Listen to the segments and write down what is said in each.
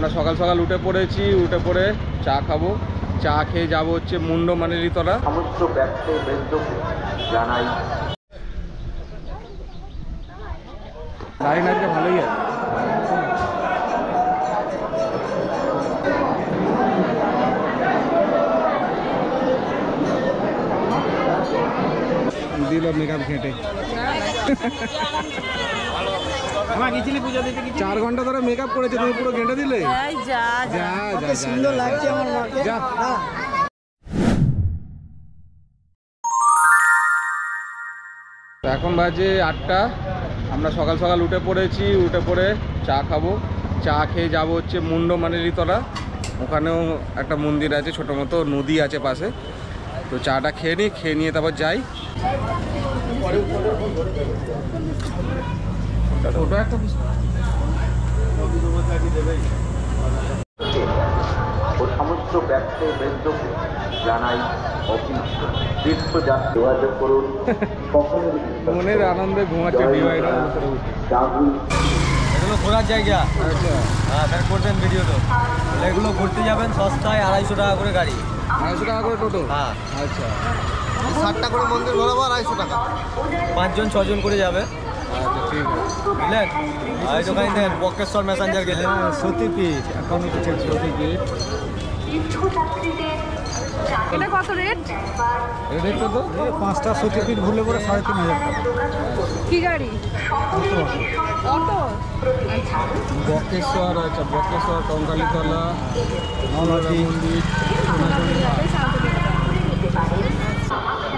আমরা সকাল সকাল উঠে পড়েছি, উঠে পড়ে চা খাবো। চা খেয়ে যাবো হচ্ছে মুন্ডমালিনীতলা। সমস্ত ব্যবসায়ী বৃন্দকে জানাই লাইন আজকে ভালোই আছে। দিল মেকআপ ঘেঁটে 4 ঘন্টা ধরে মেকআপ করেছে, তুমি পুরো ঘেঁটে দিলে। সুন্দর লাগছে আমার মাকে। এখন বাজে 8টা। আমরা সকাল সকাল উঠে পড়েছি, উঠে পড়ে চা খাবো। চা খেয়ে যাবো হচ্ছে মুন্ডমালিনীতলা। ওখানেও একটা মন্দির আছে, ছোটো মতো নদী আছে পাশে। তো চাটা খেয়ে নিই, খেয়ে নিয়ে তারপর যাই। ছোটো একটা সমস্ত ব্যবসায়ী বৃন্দকে জানাই যোগাযোগ করুন। মনের আনন্দে ঘুমাচ্ছে এগুলো ঘোরার জায়গা। আচ্ছা, হ্যাঁ করবেন ভিডিও। তো এগুলো ঘুরতে যাবেন সস্তায়, 250 টাকা করে গাড়ি। 250 টাকা করে টোটো? হ্যাঁ। আচ্ছা, 60টা করে মন্দির ঘোরাবো, 250 টাকা। 5 জন 6 জন করে যাবে। আচ্ছা ঠিক আছে, বুঝলেন। এই দোকানে দেন বক্রেশ্বর মেসেঞ্জার গেলে সতীপীঠ, এখন সতীপীঠ। এটা কত রেট? রেট কত? 5টা সতীপীঠ ঘুরলে পরে 3500 টাকা। কি গাড়ি? অটো। বক্রেশ্বর, আচ্ছা বক্রেশ্বর, কঙ্কালীতলা, মন্দির।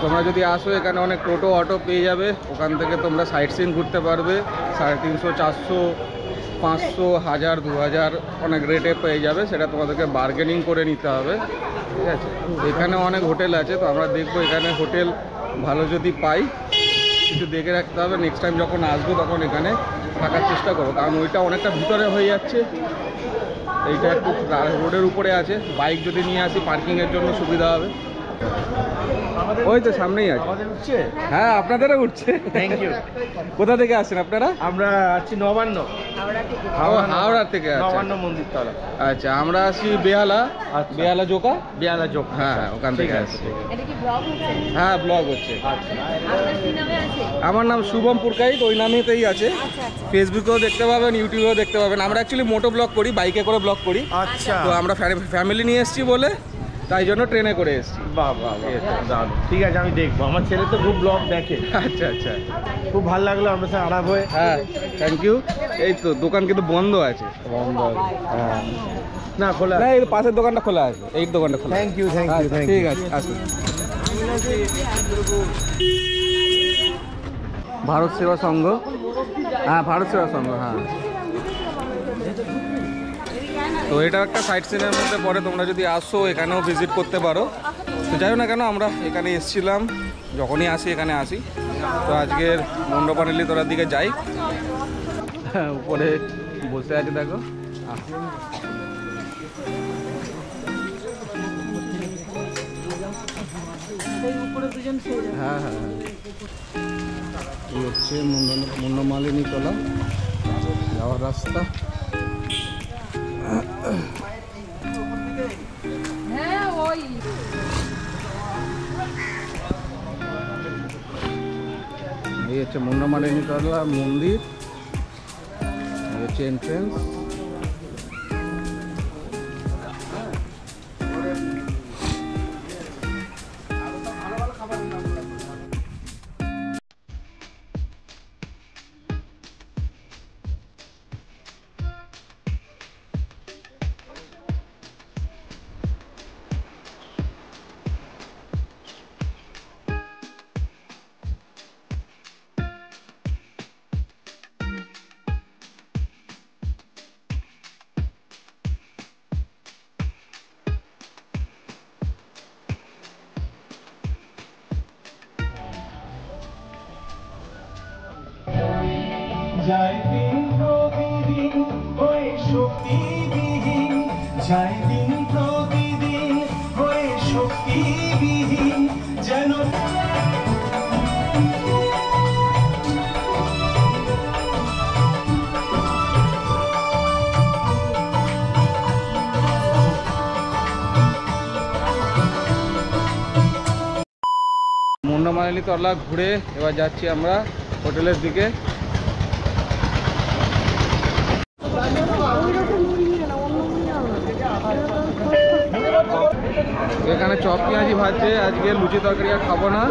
তোমরা যদি আসো এখানে অনেক টোটো অটো পেয়ে যাবে। ওখান থেকে তোমরা সাইট সিন ঘুরতে পারবে। 350, 400, 500, 1000, 2000 অনেক রেটে পেয়ে যাবে। সেটা তোমাদেরকে বার্গেনিং করে নিতে হবে, ঠিক আছে। এখানে অনেক হোটেল আছে, তো আমরা দেখবো এখানে হোটেল ভালো যদি পাই কিছু দেখে রাখতে হবে। নেক্সট টাইম যখন আসবো তখন এখানে থাকার চেষ্টা করবো, কারণ ওইটা অনেকটা ভিতরে হয়ে যাচ্ছে, এইটা একটু রোডের উপরে আছে। বাইক যদি নিয়ে আসি পার্কিংয়ের জন্য সুবিধা হবে। ওই তো সামনেই আছে। হ্যাঁ আপনাদেরও উঠছে। Thank you. কোথা থেকে আসছেন আপনারা? আমরা আছি নবান্ন, হাওড়া থেকে। নবান্ন মন্দির তলা। আচ্ছা, আমরা আসি বেহালা। বেহালা জোকা, বেহালা জোক। হ্যাঁ ওখান থেকে আসছি। এটা কি ব্লগ হচ্ছে? হ্যাঁ ব্লগ হচ্ছে। আপনার কি নামে আছে? আমার নাম শুভম পুরকাইত, ওই নামেতেই আছে। আচ্ছা আচ্ছা। ফেসবুকেও দেখতে পাবেন, ইউটিউবেও দেখতে পাবেন। আমরা অ্যাকচুয়ালি মোটো ব্লগ করি, বাইকে করে ব্লগ করি। আচ্ছা, তো আমরা ফ্যামিলি নিয়ে এসেছি বলে তাই জন্য ট্রেনে করে এসেছি। বাহ বাহ, ঠিক আছে, আমি দেখবো। আমার ছেলে তো খুব ব্লগ দেখে। আচ্ছা আচ্ছা, খুব ভালো লাগলো আপনার সাথে আলাপ হয়ে। হ্যাঁ থ্যাংক ইউ। এই তো দোকান কিন্তু বন্ধ আছে। বন্ধ? হ্যাঁ, না খোলা। না, এই পাশের দোকানটা খোলা আছে, এই দোকানটা খোলা। Thank you, thank you, thank you. ঠিক আছে, আসুন। ভারত সেবা সংঘ, হ্যাঁ ভারত সেবা সংঘ, হ্যাঁ। তো এটা একটা সাইট সিনের মধ্যে পড়ে। তোমরা যদি আসো এখানেও ভিজিট করতে পারো। তো যাই না কেন, আমরা এখানে এসেছিলাম, যখনই আসি এখানে আসি। তো আজকের মুন্ডমালিনীতলার দিকে যাই। উপরে বসে আছে দেখো। হ্যাঁ হ্যাঁ, এই হচ্ছে মুন্ডমালিনীতলা যাওয়ার রাস্তা। হ্যাঁ ওই এই হচ্ছে মুন্ডমালিনীতলা মন্দির, এই হচ্ছে এন্ট্রেন্স। যায় দিন প্রতিদিন হয়ে শক্তিবিহীন, যায় দিন প্রতিদিন হয়ে শক্তিবিহীন, যেন নয়নি তলা ঘুরে এবার যাচ্ছি আমরা হোটেলের দিকে। এখানে চপ পেঁয়াজি ভাজছে, আজকে লুচি তরকারি আর খাবো না,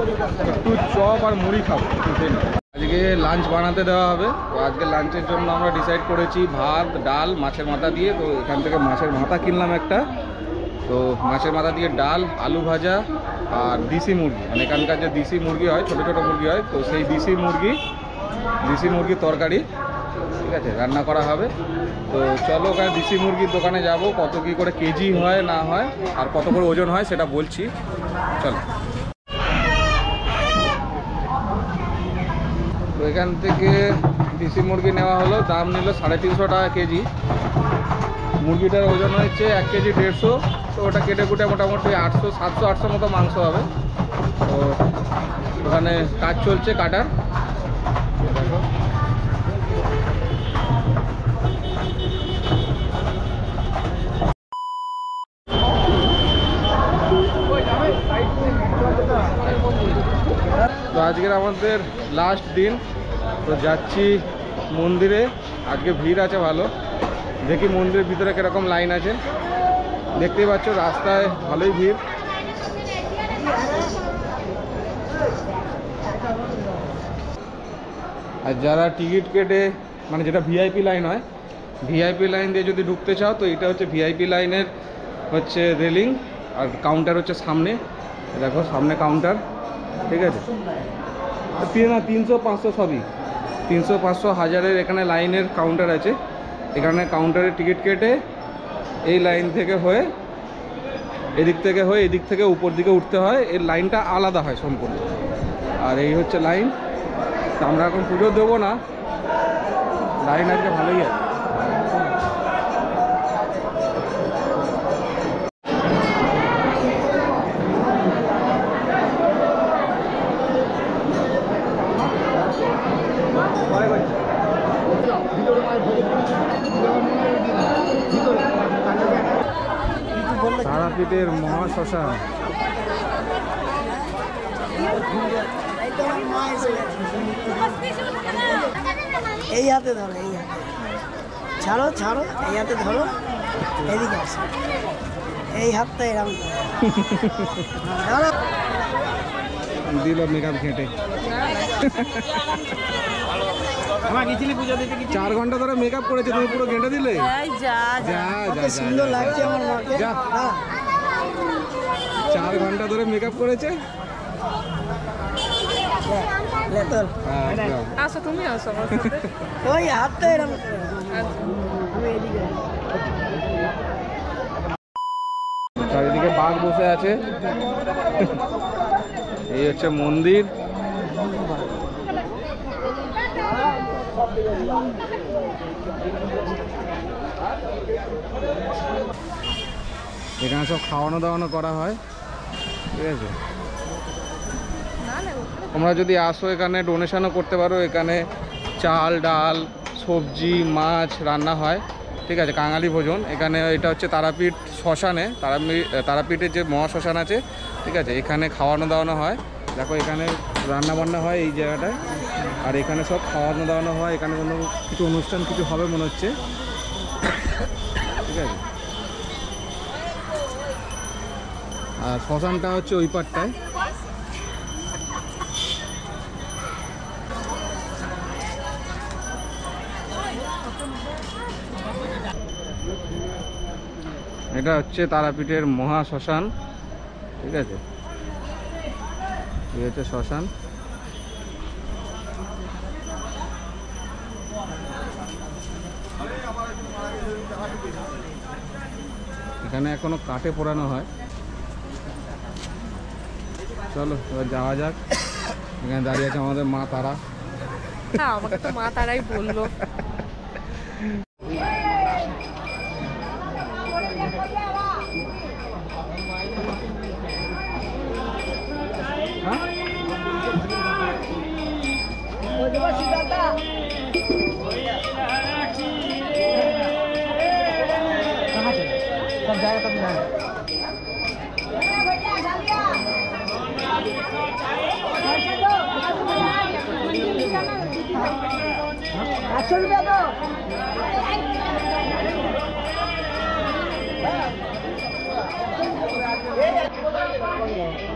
একটু চপ আর মুড়ি খাবো। আজকে লাঞ্চ বানাতে দেওয়া হবে, তো আজকে লাঞ্চের জন্য আমরা ডিসাইড করেছি ভাত ডাল মাছের মাথা দিয়ে। তো এখান থেকে মাছের মাথা কিনলাম একটা, তো মাছের মাথা দিয়ে ডাল আলু ভাজা আর দেশি মুরগি, মানে এখানকার যে দেশি মুরগি হয় ছোটো ছোটো মুরগি হয়, তো সেই দেশি মুরগির তরকারি, ঠিক আছে, রান্না করা হবে। তো চলো ওখানে দেশি মুরগির দোকানে যাব, কত কী করে কেজি হয় না হয় আর কত করে ওজন হয় সেটা বলছি, চলো। তো এখান থেকে দেশি মুরগি নেওয়া হলো, দাম নিল 350 টাকা কেজি। মুরগিটার ওজন হচ্ছে 1 কেজি 150, তো ওটা কেটে কুটে মোটামুটি 700-800 মতো মাংস হবে। তো ওখানে কাজ চলছে কাটার, দেখো। তো আজকের আমাদের লাস্ট দিন, তো যাচ্ছি মন্দিরে। আজকে ভিড় আছে ভালো, দেখি মন্দিরের ভিতরে কিরকম লাইন আছে। দেখতেই পাচ্ছ রাস্তায় ভালোই ভিড়। আর যারা টিকিট কেটে, মানে যেটা ভিআইপি লাইন হয়, ভিআইপি লাইন দিয়ে যদি ঢুকতে চাও, তো এটা হচ্ছে ভিআইপি লাইনের হচ্ছে রেলিং, আর কাউন্টার হচ্ছে সামনে, দেখো সামনে কাউন্টার, ঠিক আছে। 300-500 সবই 300-500 1000-এর এখানে লাইনের কাউন্টার আছে। এখানে কাউন্টারে টিকিট কেটে এই লাইন থেকে হয়ে এদিক থেকে উপর দিকে উঠতে হয়। এর লাইনটা আলাদা হয় সম্পূর্ণ। আর এই হচ্ছে লাইন। তো আমরা এখন পুজো দেবো না, লাইন আজকে ভালোই আছে। তারাপীঠের মহাশ্মশান। এই হাতে ধরো, এই হাতে ছাড়ো ছাড়ো, এই হাতে ধরো, এদিকে আসো, এই হাতটা এরকম ধরো। দিল মেকআপ ঘেঁটে। 4 ঘন্টা ধরে মেকআপ করেছে, তুমি পুরো ঘেঁটে দিলে। যা যা যা, সুন্দর লাগছে আমার মাকে। 4 ঘন্টা ধরে মেকআপ করেছে। আসো তুমি, আসো ওই হাতটা এরকম আমি এদিকে। চারিদিকে বাঘ বসে আছে। এই হচ্ছে মন্দির। এখানে সব খাওয়ানো দাওয়ানো করা হয়, ঠিক আছে। তোমরা যদি আসো এখানে ডোনেশনও করতে পারো। এখানে চাল ডাল সবজি মাছ রান্না হয়, ঠিক আছে, কাঙালি ভোজন। এখানে এটা হচ্ছে তারাপীঠ শ্মশানে, তারাপীঠের যে মহাশ্মশান আছে, ঠিক আছে, এখানে খাওয়ানো দাওয়ানো হয়। দেখো এখানে রান্না বান্না হয় এই জায়গাটায়, আর এখানে সব খাওয়ানো দাওয়ানো হয়। এখানে কোনো কিছু অনুষ্ঠান কিছু হবে মনে হচ্ছে, ঠিক আছে। আর শ্মশানটা হচ্ছে ওই পাটটায়। এটা হচ্ছে তারাপীঠের মহাশ্মশান, ঠিক আছে। এই হচ্ছে শ্মশান। এখানে এখনো কাঠে পোড়ানো হয়। চলো এবার যাওয়া যাক। এখানে দাঁড়িয়ে আছে আমাদের মা তারা। হ্যাঁ, আমাকে তো মা তারাই বললো। ₹800